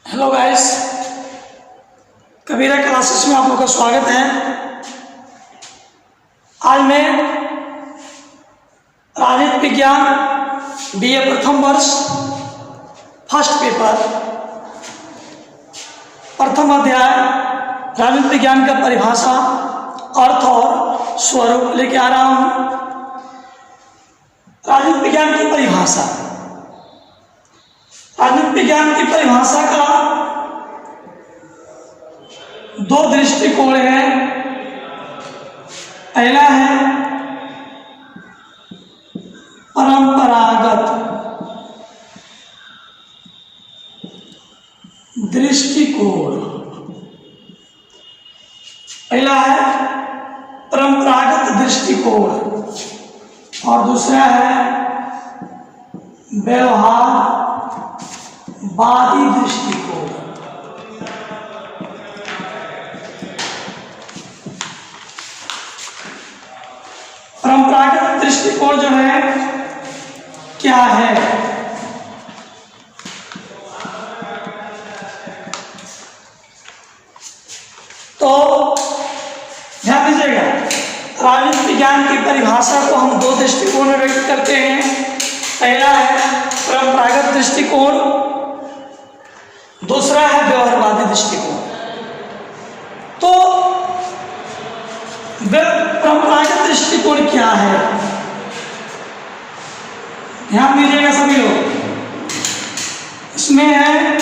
Hello guys, कबीरा classes में आप लोग का स्वागत है। आज मैं राजनीति विज्ञान बीए प्रथम वर्ष फर्स्ट पेपर प्रथम अध्याय राजनीति विज्ञान का परिभाषा, अर्थ और स्वरूप लेके आ रहा हूँ। राजनीति विज्ञान की परिभाषा, राजनीति विज्ञान की परिभाषा का दो दृष्टिकोण हैं। पहला है परंपरागत दृष्टिकोण, पहला है परंपरागत दृष्टिकोण और दूसरा है व्यवहारवादी दृष्टिकोण। परंपरागत दृष्टिकोण जो है क्या है? तो ध्यान दीजिएगा, राजनीति विज्ञान की परिभाषा को हम दो दृष्टिकोण में व्यक्त करते हैं। पहला है परंपरागत दृष्टिकोण, दूसरा है व्यवहारवादी दृष्टिकोण। तो परंपरागत दृष्टिकोण क्या है, ध्यान दीजिएगा सभी लोग। इसमें है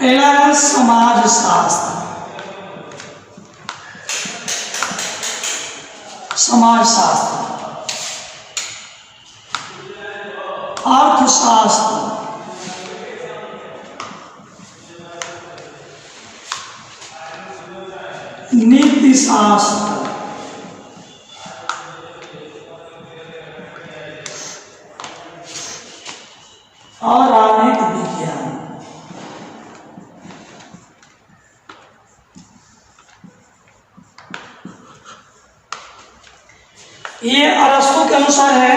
पहला है समाजशास्त्र, समाजशास्त्र, अर्थशास्त्र, नीतिशास्त्र, और राजनीति विज्ञान। ये अरस्तु के अनुसार है।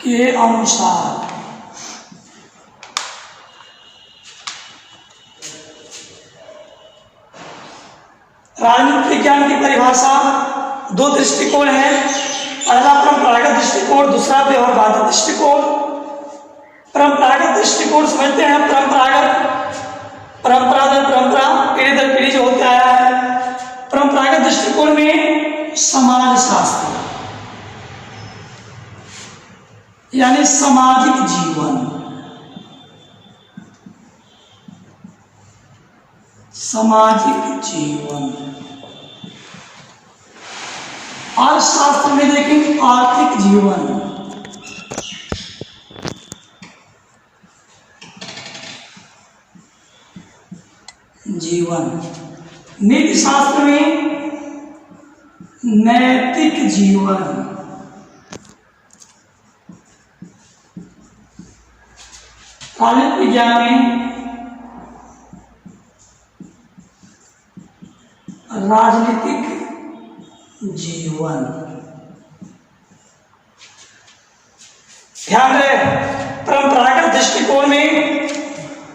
के अनुसार राजनीति विज्ञान की परिभाषा दो दृष्टिकोण है। पहला परंपरागत दृष्टिकोण, दूसरा व्यवहारवादी दृष्टिकोण। परंपरागत दृष्टिकोण समझते हैं, परंपरा दर परंपरा, पीढ़ी दर पीढ़ी जो होता आया है। परंपरागत दृष्टिकोण में समाजशास्त्र यानी सामाजिक जीवन, सामाजिक जीवन, और शास्त्र में देखें आर्थिक जीवन, नीति शास्त्र में नैतिक जीवन, राजनीति विज्ञान में राजनीतिक जीवन। ध्यान रहे, परंपरागत दृष्टिकोण में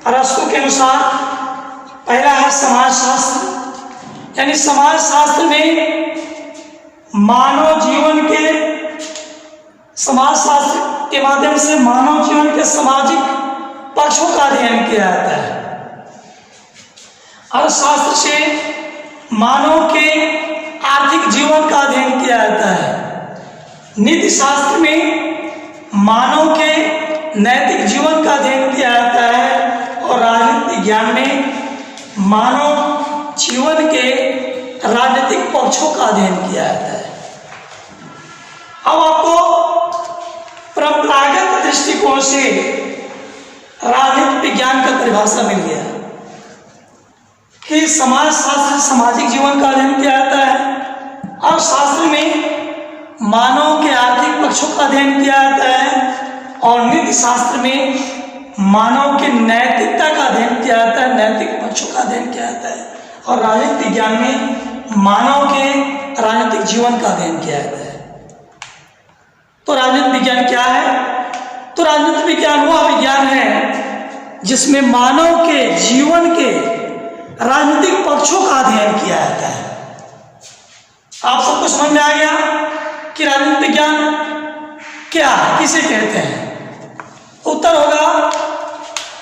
अरस्तु के अनुसार पहला है समाजशास्त्र, यानी समाजशास्त्र में मानव जीवन के, समाजशास्त्र के माध्यम से मानव जीवन के सामाजिक पक्षों का अध्ययन किया जाता है। अर्थशास्त्र से मानव के आर्थिक जीवन का अध्ययन किया जाता है। नीति शास्त्र में मानव के नैतिक जीवन का अध्ययन किया जाता है। और राजनीति विज्ञान में मानव जीवन के राजनीतिक पक्षों का अध्ययन किया जाता है। अब आपको परंपरागत दृष्टिकोण से राजनीति विज्ञान का परिभाषा मिल गया कि समाजशास्त्र सामाजिक जीवन का अध्ययन किया जाता है, और शास्त्र में मानव के आर्थिक पक्षों का अध्ययन किया जाता है, और नीति शास्त्र में मानव के नैतिकता का अध्ययन किया जाता है, नैतिक पक्षों का अध्ययन किया जाता है, और राजनीति विज्ञान में मानव के राजनीतिक जीवन का अध्ययन किया जाता है। तो राजनीति विज्ञान क्या है? तो राजनीति विज्ञान वह विज्ञान है जिसमें मानव के जीवन के राजनीतिक पक्षों का अध्ययन किया जाता है। आप सबको समझ में आ गया कि राजनीति विज्ञान क्या है, किसे कहते हैं? उत्तर होगा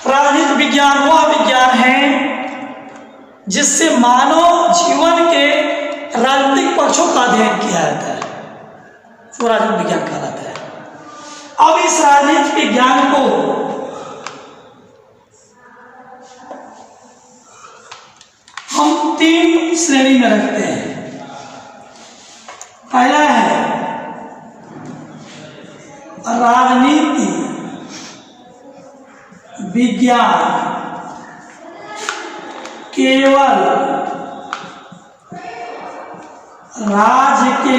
राजनीति विज्ञान वह विज्ञान है जिससे मानव जीवन के राजनीतिक पक्षों का अध्ययन किया जाता है, वो राजनीति विज्ञान कहलाता है। अब इस राजनीति विज्ञान को हम 3 श्रेणी में रखते हैं। पहला है राजनीति विज्ञान केवल राज्य के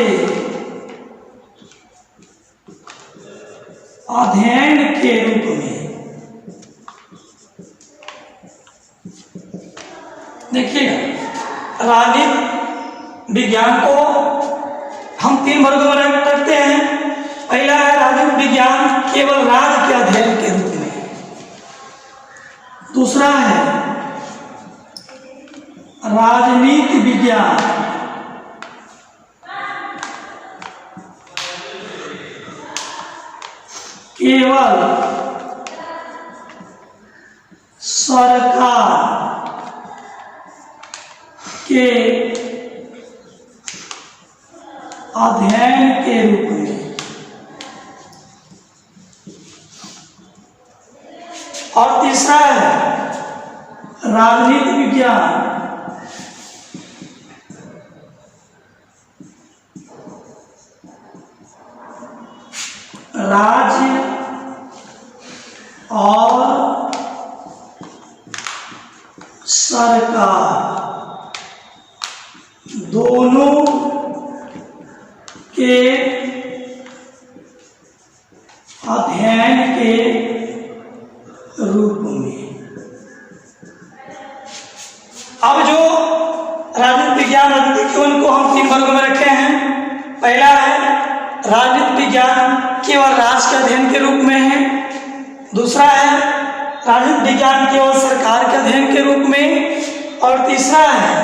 अध्ययन के रूप में। देखिएगा, राजनीति विज्ञान को हम 3 वर्गों में रखते हैं। पहला है राजनीति विज्ञान केवल राज्य के अध्ययन के रूप में। दूसरा है राजनीति विज्ञान केवल सरकार के अध्ययन के रूप में। और तीसरा है राजनीति विज्ञान राज्य और सरकार दोनों के अध्ययन के रूप में। अब जो राजनीति विज्ञान को हम 3 वर्गों में रखे हैं। पहला है राजनीति विज्ञान केवल राज्य के अध्ययन के रूप में है। दूसरा है राजनीति विज्ञान केवल सरकार के अध्ययन के रूप में। और तीसरा है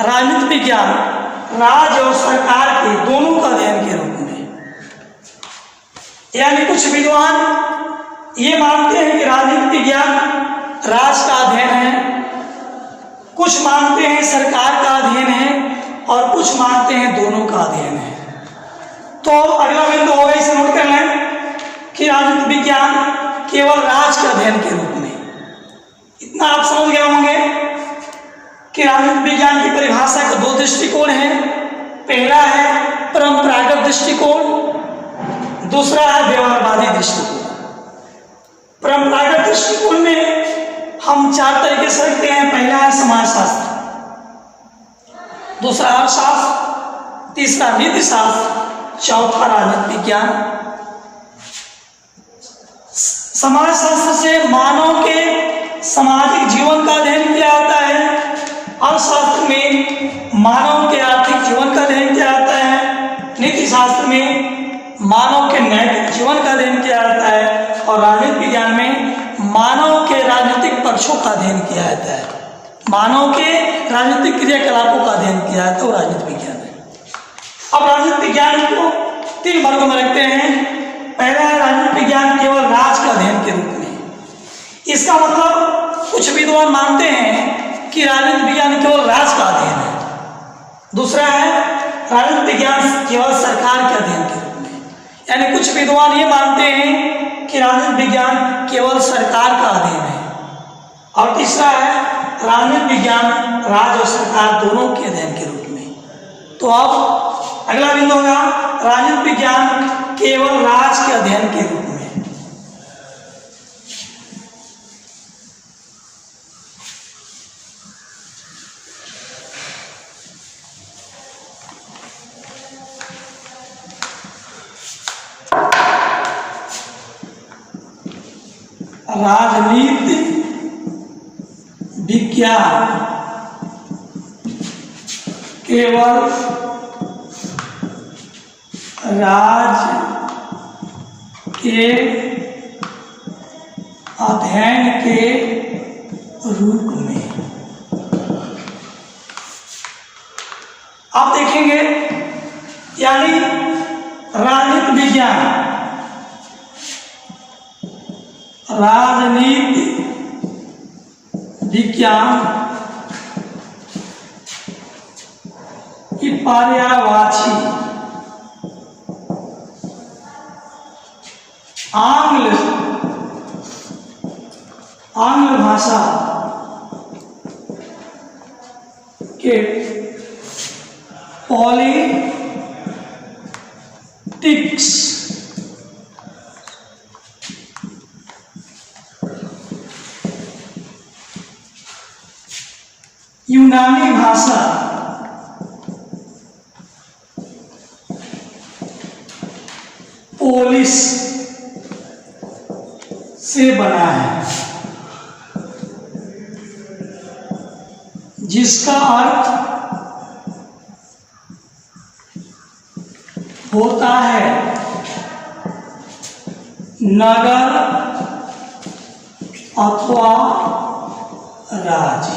राजनीति विज्ञान राज्य और सरकार के दोनों का अध्ययन के रूप में। यानी कुछ विद्वान ये मानते हैं कि राजनीति विज्ञान राज्य का अध्ययन है, कुछ मानते हैं सरकार का अध्ययन है, और कुछ मानते हैं दोनों का अध्ययन है। तो अगला बिंदु होगा, इसे नोट कर लें कि राजनीति विज्ञान केवल राज्य के अध्ययन के रूप में। इतना आप समझ गए होंगे कि राजनीति विज्ञान की परिभाषा के 2 दृष्टिकोण हैं। पहला है परंपरागत दृष्टिकोण, दूसरा है व्यवहारवादी दृष्टिकोण। परंपरागत दृष्टिकोण में हम 4 तरीके से रखते हैं। पहला है समाजशास्त्र, दूसरा अर्थशास्त्र, तीसरा नीति शास्त्र, चौथा राजनीति विज्ञान। समाजशास्त्र से मानव के सामाजिक जीवन का अध्ययन किया जाता है। अर्थशास्त्र में मानव के आर्थिक जीवन का अध्ययन किया जाता है। नीति शास्त्र में मानव के नैतिक जीवन का अध्ययन किया जाता है। और राजनीति विज्ञान में मानव के राजनीतिक पक्षों का अध्ययन किया जाता है। मानव के राजनीतिक क्रियाकलापों का अध्ययन किया जाता है, वो राजनीति विज्ञान है। अब राजनीति विज्ञान को 3 वर्गों में रखते हैं। पहला है राजनीति विज्ञान केवल राज्य के अध्ययन के रूप में। इसका मतलब कुछ विद्वान मानते हैं कि राजनीति विज्ञान केवल राज्य का अध्ययन है। दूसरा है राजनीति विज्ञान केवल सरकार के अध्ययन के रूप में। यानी कुछ विद्वान ये मानते हैं कि राजनीति विज्ञान केवल सरकार का अध्ययन है। और तीसरा है राजनीति विज्ञान राज्य और सरकार दोनों के अध्ययन के रूप में। तो अब अगला बिंदु होगा राजनीति विज्ञान केवल राज्य के अध्ययन के रूप में। राजनीति विज्ञान केवल राज्य के अध्ययन के रूप में। आप देखेंगे यानी राजनीति विज्ञान, राजनीति विज्ञान की पर्यायवाची आंग्ल भाषा के पॉलिटिक्स यूनानी भाषा पोलिस से बना है, जिसका अर्थ होता है नगर अथवा राज्य।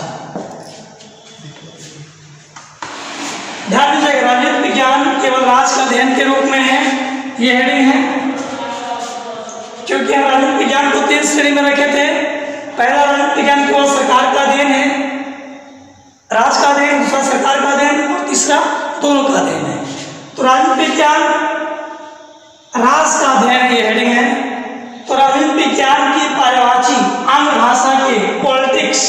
ध्यान दीजिएगा, राजनीति विज्ञान केवल राज्य का अध्ययन के रूप में है, ये हेडिंग है। क्योंकि हम राजनीति विज्ञान को 3 श्रेणी में रखे थे। पहला राजनीति विज्ञान केवल सरकार का अध्ययन है, राज्य का अध्ययन, दूसरा सरकार का अध्ययन और तीसरा दोनों का अध्ययन है। तो राजनीति विज्ञान राज्य का अध्ययन ये हेडिंग है। तो राजनीति विज्ञान की पर्यायवाची आंग्ल भाषा के पॉलिटिक्स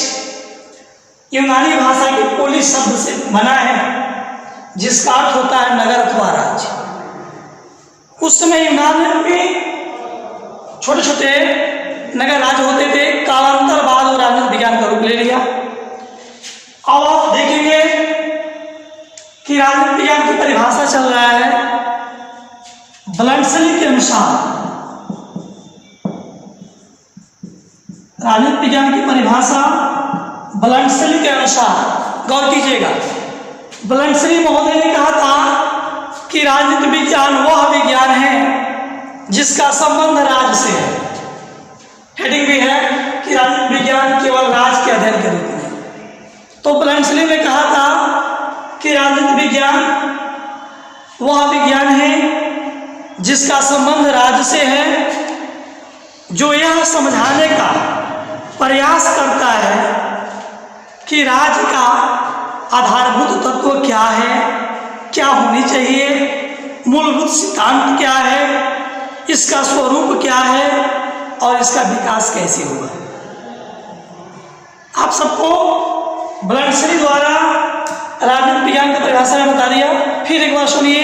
यूनानी भाषा के पोलिस शब्द से बना है, जिसका अर्थ होता है नगर अथवा राज्य। उस समय यूनान में छोटे छोटे नगर राज्य होते थे, कालांतर बाद और राजनीति विज्ञान का रूप ले लिया। अब आप देखेंगे कि राजनीति विज्ञान की परिभाषा चल रहा है ब्लंडसली के अनुसार। राजनीति विज्ञान की परिभाषा ब्लंडसली के अनुसार, गौर कीजिएगा, ब्लंडसली महोदय ने कहा था कि राजनीति विज्ञान वह विज्ञान है जिसका संबंध राज्य से है। हेडिंग भी है कि राजनीति विज्ञान केवल राज्य के अध्ययन के रूप में। तो ब्लंडसली ने कहा था कि राजनीति विज्ञान वह विज्ञान है जिसका संबंध राज्य से है, जो यह समझाने का प्रयास करता है कि राज्य का आधारभूत तत्व क्या है, क्या होनी चाहिए, मूलभूत सिद्धांत क्या है, इसका स्वरूप क्या है और इसका विकास कैसे होगा। आप सबको ब्लंडसली द्वारा राजनीति विज्ञान की परिभाषा में बता दिया। फिर एक बार सुनिए,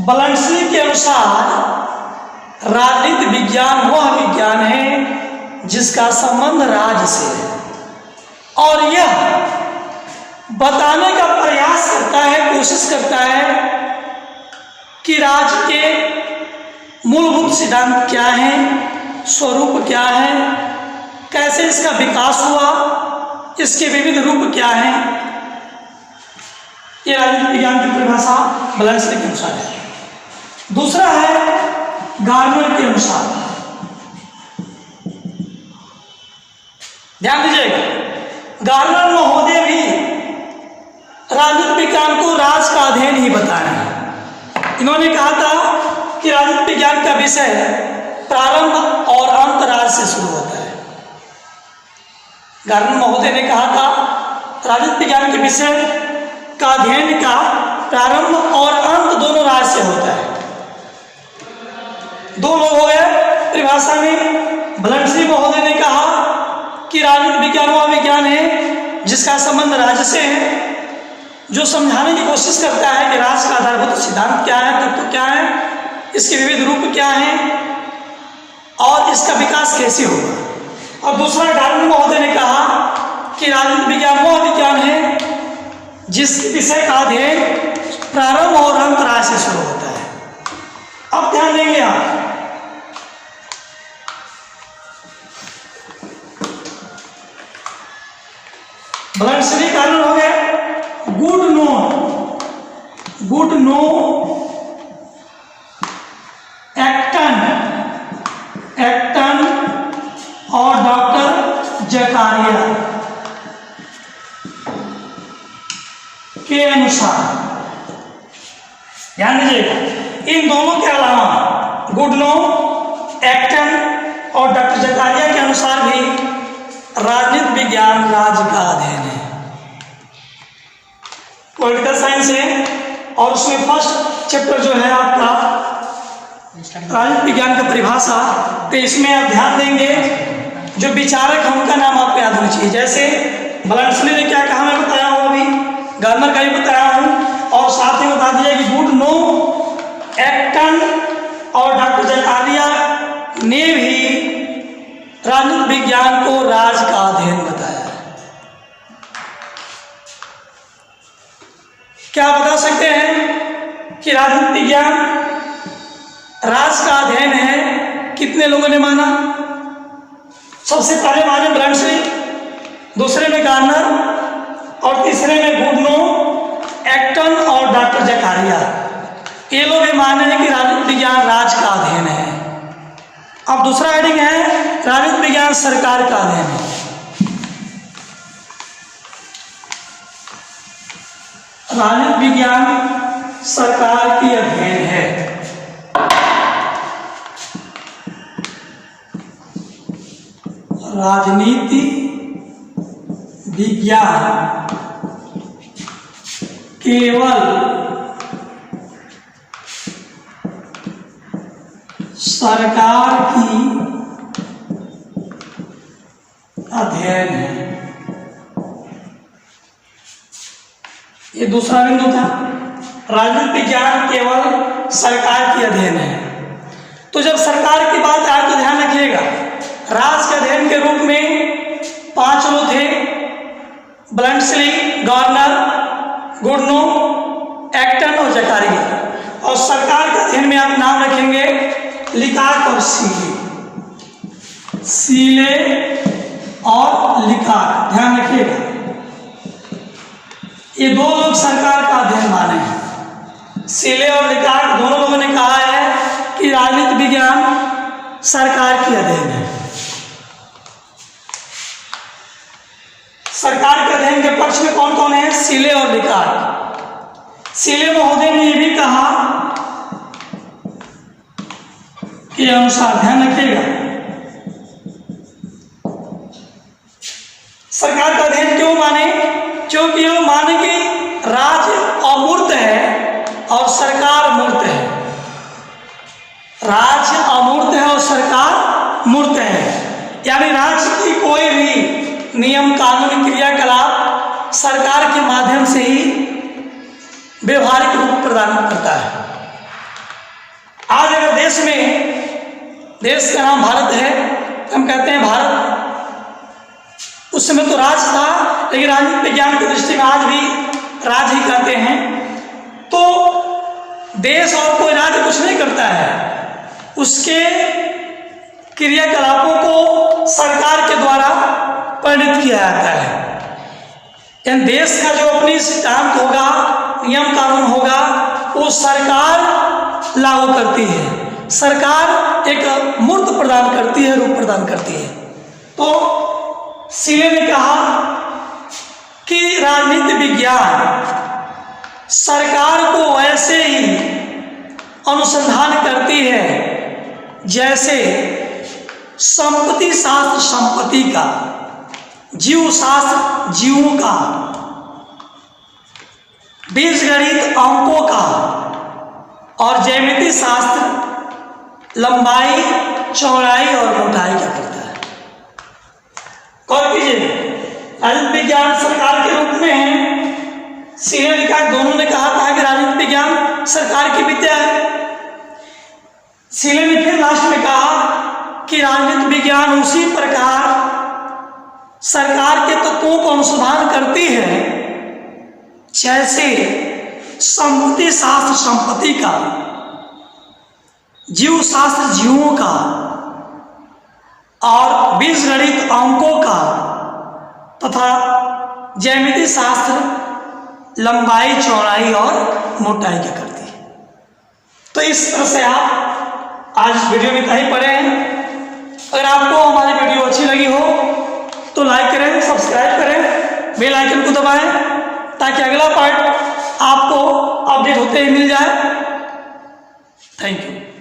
ब्लंडसली के अनुसार राजनीति विज्ञान वह विज्ञान है जिसका संबंध राज्य से है और यह बताने का प्रयास करता है, कोशिश करता है कि राज्य के मूलभूत सिद्धांत क्या है, स्वरूप क्या है, कैसे इसका विकास हुआ, इसके विविध रूप क्या हैं। ये राजनीति विज्ञान की परिभाषा ब्लंडसली के अनुसार है। दूसरा है गार्नर के अनुसार। ध्यान दीजिएगा, गार्नर महोदय भी राजनीति विज्ञान को राज्य का अध्ययन ही बताया है। इन्होंने कहा था कि राजनीति विज्ञान का विषय प्रारंभ और अंत राज्य से शुरू होता है। गार्नर महोदय ने कहा था राजनीति विज्ञान के विषय का अध्ययन का प्रारंभ और अंत दोनों राज्य से होता है। दो लोग हो गए परिभाषा में। ब्लंडसली महोदय ने कहा कि राजनीति विज्ञान वह विज्ञान है जिसका संबंध राज्य से है, जो समझाने की कोशिश करता है कि राज्य का आधारभूत सिद्धांत क्या है, तत्व क्या है, इसके विविध रूप क्या हैं और इसका विकास कैसे होगा। और दूसरा गार्नर महोदय ने कहा कि राजनीति विज्ञान वह विज्ञान है जिस विषय का अध्ययन प्रारंभ और अंत राज्य से शुरू होता है। अब ध्यान देंगे आप, ब्लंडसली गार्नर हो गए। गुड नो एक्टन अनुसार, ध्यान दीजिएगा, इन दोनों के अलावा गुडनो, एक्टन और डॉक्टर जकारिया के अनुसार भी राजनीति विज्ञान राज्य का अध्ययन है, पॉलिटिकल साइंस है। और उसमें फर्स्ट चैप्टर जो है आपका राजनीति विज्ञान का परिभाषा, तो इसमें आप ध्यान देंगे जो विचारक है उनका नाम आपको याद होना चाहिए। जैसे ब्लंटसली ने क्या कहा मैं बताया हूँ, अभी गार्नर का भी बताया हूँ, और साथ ही बता दिया कि गुडनो, एक्टन और डॉक्टर जकारिया ने भी राजनीति विज्ञान को राज का अध्ययन बताया है। क्या बता सकते हैं कि राजनीति विज्ञान राज का अध्ययन है? कितने लोगों ने माना? सबसे पहले माने ब्लंटसली, दूसरे में गार्नर और तीसरे में गुडनो, एक्टन और डॉक्टर जकारिया। ये लोग ये माने हैं कि राजनीति विज्ञान राज का अध्ययन है। अब दूसरा हेडिंग है राजनीति विज्ञान सरकार का अध्ययन है। राजनीति विज्ञान सरकार की अध्ययन है। राजनीति विज्ञान केवल सरकार की अध्ययन है। ये दूसरा बिंदु था, राजनीति विज्ञान केवल सरकार की अध्ययन है। तो जब सरकार की बात आए तो ध्यान रखिएगा, राज के अध्ययन के रूप में 5 लोग थे, ब्लंटसली, गार्नर, गुडनो, एक्टन और जकारिया। और सरकार के अध्ययन में आप नाम रखेंगे लिकाक और सीले, सीले और लिकाक, ध्यान रखिएगा। ये 2 लोग सरकार का अध्ययन माने हैं। सीले और लिकाक दोनों लोगों ने कहा है कि राजनीति विज्ञान सरकार की अध्ययन है। सरकार के अध्ययन के पक्ष में कौन कौन है? सीले और लिकाक। सीले महोदय ने यह भी कहा के अनुसार, ध्यान रखिएगा, सरकार का अध्ययन क्यों माने? क्योंकि वो माने कि राज्य अमूर्त है और सरकार मूर्त है। राज्य अमूर्त है और सरकार मूर्त है, यानी राज्य की कोई भी नियम, कानून, क्रियाकलाप सरकार के माध्यम से ही व्यवहारिक रूप प्रदान करता है। आज अगर देश में, देश का नाम भारत है, हम कहते हैं भारत, उस समय तो राज था, लेकिन राजनीति विज्ञान की दृष्टि में आज भी राज ही कहते हैं। तो देश और कोई राज्य कुछ नहीं करता है, उसके क्रियाकलापों को सरकार के द्वारा परिणित किया जाता है। यानी देश का जो अपनी सिद्धांत होगा, नियम कानून होगा, वो सरकार लागू करती है। सरकार एक मूर्त प्रदान करती है, रूप प्रदान करती है। तो सीले ने कहा कि राजनीति विज्ञान सरकार को ऐसे ही अनुसंधान करती है जैसे संपत्ति शास्त्र संपत्ति का, जीव शास्त्र जीवों का, बीजगणित अंकों का और ज्यामिति शास्त्र लंबाई, चौड़ाई और मोटाई का करता है। गौर कीजिए, राजनीति विज्ञान सरकार के रूप में है। सीले लिकाक दोनों ने कहा था कि राजनीति विज्ञान सरकार की विद्या है। सीले ने फिर लास्ट में कहा कि राजनीति विज्ञान उसी प्रकार सरकार के तत्वों को अनुसंधान करती है जैसे संपत्ति शास्त्र संपत्ति का, जीव शास्त्र जीवों का और बीजगणित अंकों का तथा ज्यामिति शास्त्र लंबाई, चौड़ाई और मोटाई का करती है। तो इस तरह से आप आज वीडियो में कहीं पढ़े हैं। अगर आपको हमारी वीडियो अच्छी लगी हो तो लाइक करें, सब्सक्राइब करें, बेल आइकन को दबाएं ताकि अगला पार्ट आपको अपडेट होते ही मिल जाए। Thank you.